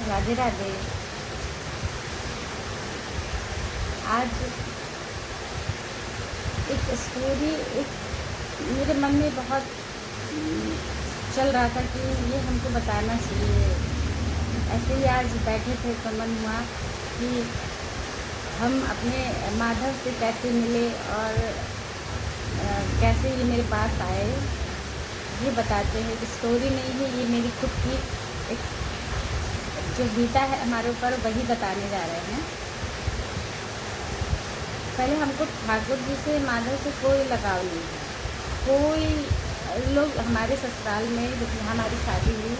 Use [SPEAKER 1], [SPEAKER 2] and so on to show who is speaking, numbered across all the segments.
[SPEAKER 1] राधे राधे। आज एक स्टोरी एक मेरे मन में बहुत चल रहा था कि ये हमको बताना चाहिए। ऐसे ही आज बैठे थे तो मन हुआ कि हम अपने माधव से कैसे मिले और कैसे ये मेरे पास आए, ये बताते हैं। कि स्टोरी नहीं है, ये मेरी खुद की एक जो बीता है हमारे ऊपर, वही बताने जा रहे हैं। पहले हमको ठाकुर जी से, माधव से कोई लगाव नहीं है। कोई लोग हमारे ससुराल में जब हमारी शादी हुई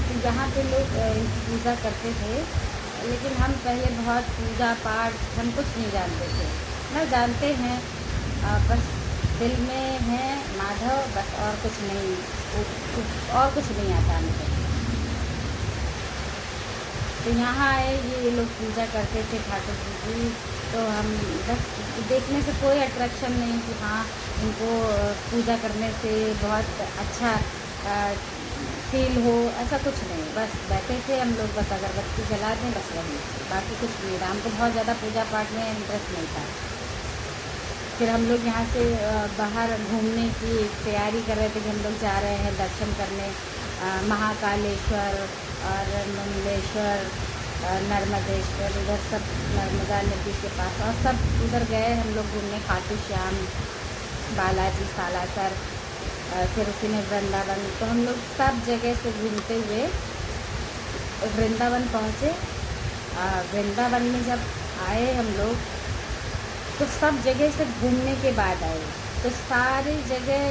[SPEAKER 1] तो यहाँ पे लोग पूजा करते थे, लेकिन हम पहले बहुत पूजा पाठ हम कुछ नहीं जानते थे। ना जानते हैं, बस दिल में है माधव, बस और कुछ नहीं, और कुछ नहीं आता हमको। तो यहाँ आए, ये लोग पूजा करते थे ठाकुर जी की, तो हम बस देखने से कोई अट्रैक्शन नहीं कि हाँ इनको पूजा करने से बहुत अच्छा फील हो, ऐसा कुछ नहीं। बस बैठे थे हम लोग, बस अगरबत्ती जला दें, बस वही, बाकी कुछ नहीं था। हमको बहुत ज़्यादा पूजा पाठ में इंटरेस्ट नहीं था। फिर हम लोग यहाँ से बाहर घूमने की तैयारी कर रहे थे कि हम लोग जा रहे हैं दर्शन करने, महाकालेश्वर और मुंडेश्वर, नर्मदेश्वर, उधर सब नर्मदा नदी के पास, और सब उधर गए हम लोग घूमने। खाटू श्याम, बालाजी, सालासर, फिर उसी में वृंदावन। तो हम लोग सब जगह से घूमते हुए वृंदावन पहुँचे। वृंदावन में जब आए हम लोग तो सब जगह से घूमने के बाद आए, तो सारी जगह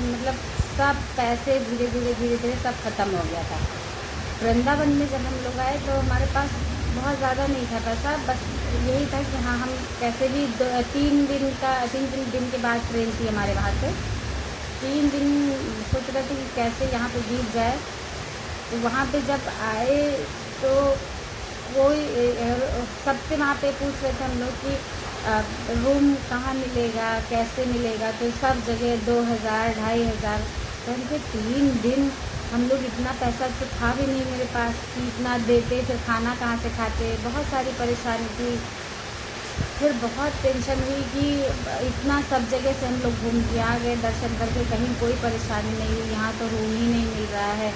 [SPEAKER 1] मतलब सब पैसे धीरे धीरे सब ख़त्म हो गया था। वृंदावन में जब हम लोग आए तो हमारे पास बहुत ज़्यादा नहीं था पैसा, बस यही था कि हाँ हम कैसे भी 3 दिन के बाद ट्रेन थी हमारे वहाँ से। 3 दिन सोच रहे थे कि कैसे यहाँ पे बीत जाए। तो वहाँ पे जब आए तो कोई सबसे वहाँ पे पूछ रहे थे हम लोग कि रूम कहाँ मिलेगा, कैसे मिलेगा। तो सब जगह 2000, 2500। तो उनके 3 दिन हम लोग इतना पैसा तो था भी नहीं मेरे पास कि इतना देते, फिर खाना कहाँ से खाते, बहुत सारी परेशानी थी। फिर बहुत टेंशन हुई कि इतना सब जगह से हम लोग घूम के आ गए, दर्शन करके, कहीं कोई परेशानी नहीं हुई। यहाँ तो रूम ही नहीं मिल रहा है,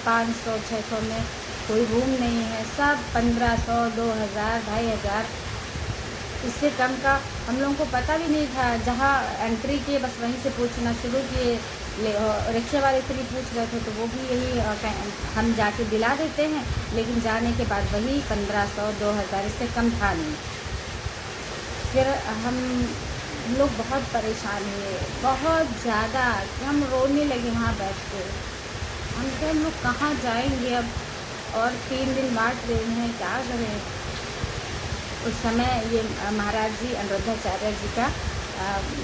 [SPEAKER 1] 500-600 में कोई रूम नहीं है, सब 1500, 2000, 2500, इससे कम का हम लोगों को पता भी नहीं था। जहाँ एंट्री किए बस वहीं से पूछना शुरू किए। रिक्शे वाले से भी पूछ रहे थे तो वो भी यही हम जाके दिला देते हैं, लेकिन जाने के बाद वही 1500, 2000, इससे कम था नहीं। फिर हम लोग बहुत परेशान हुए, बहुत ज़्यादा, हम रोने लगे वहाँ बैठ के। हम कहे हम लोग कहाँ जाएंगे अब, और 3 दिन बाद ट्रेन है, क्या करें। उस समय ये महाराज जी अनिरुद्धाचार्य जी का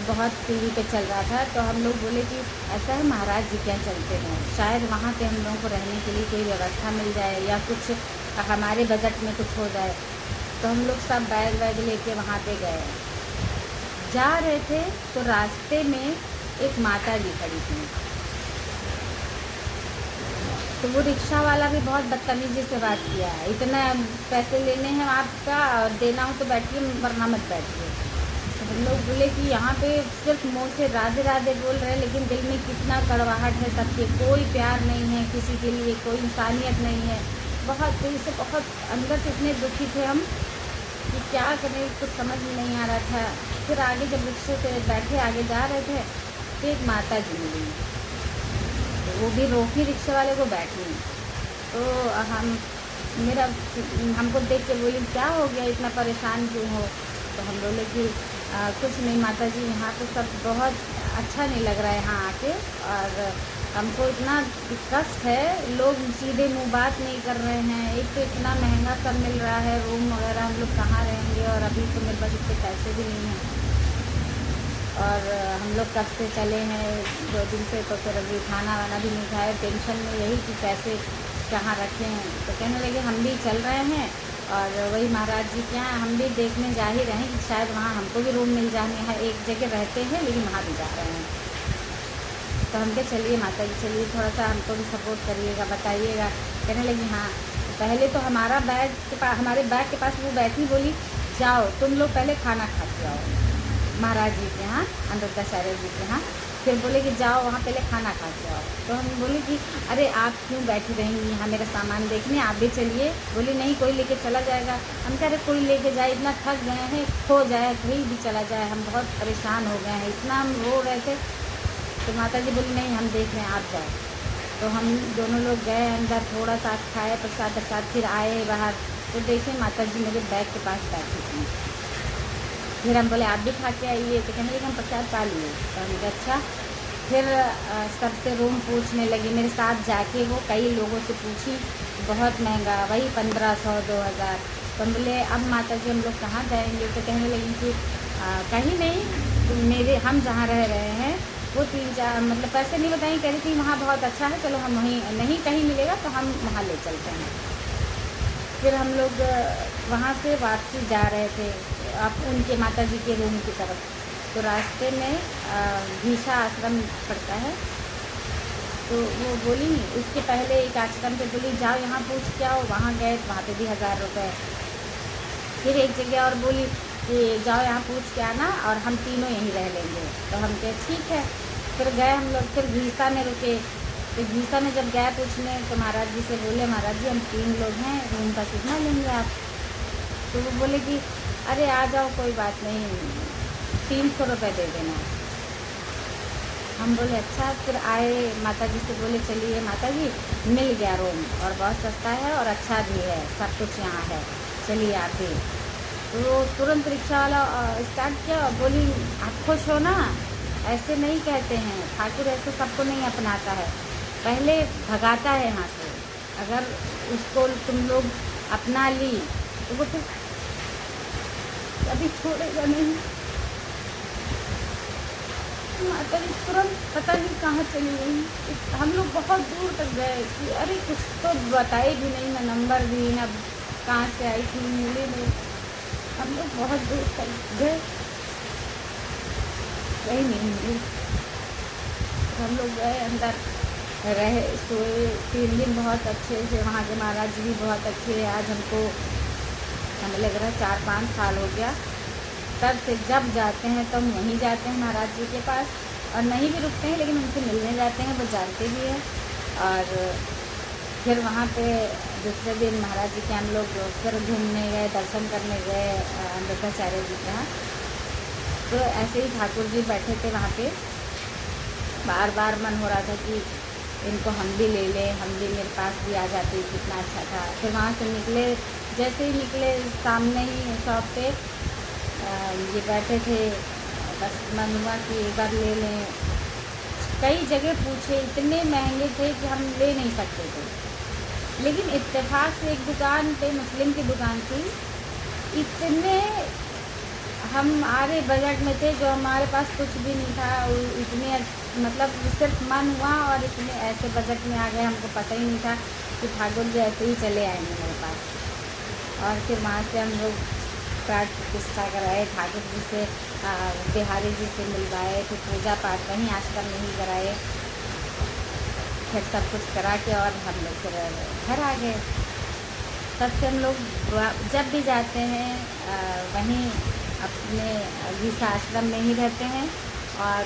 [SPEAKER 1] बहुत टीवी पे चल रहा था। तो हम लोग बोले कि ऐसा है महाराज जी क्या चलते हैं, शायद वहाँ पे हम लोगों को रहने के लिए कोई व्यवस्था मिल जाए या कुछ हमारे बजट में कुछ हो जाए। तो हम लोग सब बैग वैग लेके वहाँ पे गए। जा रहे थे तो रास्ते में एक माता जी खड़ी थी। तो वो रिक्शा वाला भी बहुत बदतमीजी से बात किया है, इतना पैसे लेने हैं आपका और देना हो तो बैठिए, वरना मत बैठिए। तो हम लोग बोले कि यहाँ पे सिर्फ मुँह से राधे राधे बोल रहे हैं, लेकिन दिल में कितना कड़वाहट है सबके, कोई प्यार नहीं है किसी के लिए, कोई इंसानियत नहीं है। बहुत दिल से, बहुत अंदर से इतने दुखी थे हम कि क्या करें, कुछ समझ में नहीं आ रहा था। फिर आगे जब रिक्शे से बैठे आगे जा रहे थे तो एक माता जी मिली, तो वो भी रोकी रिक्शे वाले को बैठने। तो हमको देख के बोली क्या हो गया, इतना परेशान क्यों हो। तो हम बोले कि कुछ नहीं माता जी, यहाँ पे सब बहुत अच्छा नहीं लग रहा है यहाँ आके, और हमको इतना कष्ट है, लोग सीधे मुँह बात नहीं कर रहे हैं। एक तो इतना महंगा सब मिल रहा है, रूम वगैरह, हम लोग कहाँ रहेंगे, और अभी तो मेरे पास इतने पैसे भी नहीं हैं, और हम लोग कब से चले हैं 2 दिन से, तो फिर अभी खाना वाना भी नहीं खाए, टेंशन में यही कि पैसे कहाँ रखे हैं। तो कहने लगे हम भी चल रहे हैं, और वही महाराज जी के यहाँ हम भी देखने जा ही रहे हैं कि शायद वहाँ हमको भी रूम मिल जाने हैं। एक जगह रहते हैं लेकिन वहाँ भी जा रहे हैं। तो हम कहे चलिए माता जी चलिए थोड़ा सा हमको भी सपोर्ट करिएगा, बताइएगा। कहने लगी हाँ। पहले तो हमारे बैग के पास वो बैठी, बोली जाओ तुम लोग पहले खाना खा के आओ महाराज जी के यहाँ, अनिरुद्धाचार्य जी के यहाँ। फिर बोले कि जाओ वहाँ पहले खाना खा के आओ। तो हम बोले कि अरे आप क्यों बैठी रहेंगी यहाँ मेरा सामान देखने, आप भी चलिए। बोली नहीं कोई लेके चला जाएगा। हम कह रहे कोई लेके जाए, इतना थक गए हैं, खो जाए कहीं भी चला जाए, हम बहुत परेशान हो गए हैं, इतना हम रो रहे थे। तो माता जी बोली नहीं हम देख रहे हैं आप जाओ। तो हम दोनों लोग गए अंदर, थोड़ा सा खाए प्रसाद, फिर आए बाहर। तो देखें माता जी मेरे बैग के पास बैठी थी। फिर हम बोले आप भी खा के आइए। तो कहने लगे हम प्रसाद पा लिए। तो हम कहा अच्छा। फिर सबसे रूम पूछने लगी, मेरे साथ जाके वो कई लोगों से पूछी, बहुत महंगा, वही 1500 2000। तो हम बोले अब माता जी हम लोग कहाँ जाएंगे। तो कहने लगी कि कहीं नहीं, तो हम जहाँ रह रहे हैं वो 3-4 मतलब पैसे नहीं बताएंगे, कह रही थी वहाँ बहुत अच्छा है, चलो हम वहीं, नहीं कहीं मिलेगा तो हम वहाँ ले चलते हैं। फिर हम लोग वहाँ से वापसी जा रहे थे अब उनके माता जी के रूम की तरफ। तो रास्ते में भीषा आश्रम पड़ता है। तो वो बोली उसके पहले एक आश्रम पे बोली जाओ यहाँ पूछ के आओ। वहाँ गए, वहाँ पे भी 1000 रुपये। फिर एक जगह और बोली कि जाओ यहाँ पूछ के आना और हम तीनों यहीं रह लेंगे। तो हम कहे ठीक है। फिर गए हम लोग, फिर भीषा में रुके। तो भीषा में जब गए पूछने तो महाराज जी से बोले महाराज जी हम 3 लोग हैं, रूम का कितना लेंगे आप। तो वो बोले कि अरे आ जाओ कोई बात नहीं, 300 रुपये दे देना। हम बोले अच्छा। फिर आए, माता जी से बोले चलिए माता जी मिल गया रूम और बहुत सस्ता है और अच्छा भी है, सब कुछ यहाँ है, चलिए आप भी। तो तुरंत रिक्शा वाला स्टार्ट किया। बोली आप खुश हो ना, ऐसे नहीं कहते हैं, ठाकुर ऐसे सबको नहीं अपनाता है, पहले भगाता है यहाँ से। अगर उसको तुम लोग अपना ली तो वो फिर कभी छोड़ेगा नहीं। माता जी तुरंत पता नहीं कहाँ चली गई। हम लोग बहुत दूर तक गए कि अरे कुछ तो बताए भी नहीं, ना नंबर भी, ना कहाँ से आई थी, मिली नहीं। हम लोग बहुत दूर तक गए, कहीं नहीं मिली। हम लोग गए अंदर, रहे, सोए 3 दिन बहुत अच्छे से। वहाँ के महाराज जी भी बहुत अच्छे हैं। आज हमको हमें लग रहा है 4-5 साल हो गया। तब से जब जाते हैं तो हम वहीं जाते हैं महाराज जी के पास, और नहीं भी रुकते हैं लेकिन उनसे मिलने जाते हैं, वो जानते भी हैं। और फिर वहाँ पे दूसरे दिन महाराज जी के हम लोग फिर घूमने गए, दर्शन करने गए अनिरुद्धाचार्य जी के यहाँ। तो ऐसे ही ठाकुर जी बैठे थे वहाँ पे, बार बार मन हो रहा था कि इनको हम भी ले लें, हम भी मेरे पास भी आ जाते, कितना अच्छा था। फिर वहाँ से निकले, जैसे ही निकले सामने ही शॉप पे ये बैठे थे, बस मन हुआ कि एक बार ले लें। कई जगह पूछे, इतने महंगे थे कि हम ले नहीं सकते थे, लेकिन इत्तेफाक से एक दुकान पे, मुस्लिम की दुकान थी, इतने हमारे बजट में थे जो हमारे पास कुछ भी नहीं था। इतने मतलब सिर्फ मन हुआ और इतने ऐसे बजट में आ गए, हमको पता ही नहीं था कि ठाकुर जी ऐसे ही चले आएंगे मेरे पास। और फिर वहाँ से हम लोग प्राण प्रतिष्ठा कराए, ठाकुर जी से बिहारी जी से मिलवाए, फिर पूजा पाठ वहीं आश्रम में ही कराए। फिर सब कुछ करा के और हम लोग फिर घर आ गए। तब से हम लोग जब भी जाते हैं वहीं अपने भीषा आश्रम में ही रहते हैं और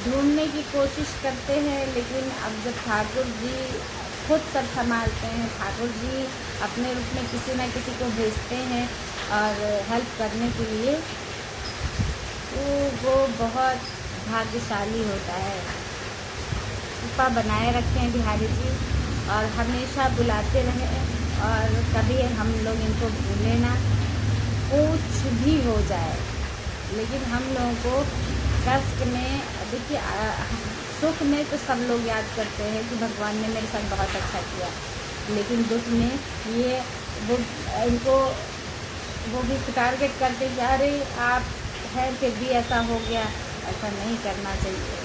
[SPEAKER 1] ढूंढने की कोशिश करते हैं। लेकिन अब जब ठाकुर जी खुद सब संभालते हैं, ठाकुर जी अपने रूप में किसी न किसी को भेजते हैं और हेल्प करने के लिए, तो वो बहुत भाग्यशाली होता है। कृपा बनाए रखें बिहारी जी और हमेशा बुलाते रहें, और कभी हम लोग इनको भूलें ना। कुछ भी हो जाए, लेकिन हम लोगों को कष्ट में, देखिए सुख में तो सब लोग याद करते हैं कि भगवान ने मेरे साथ बहुत अच्छा किया, लेकिन दुख में ये वो इनको वो भी टारगेट करते जा रहे आप हैं, फिर भी ऐसा हो गया। ऐसा नहीं करना चाहिए।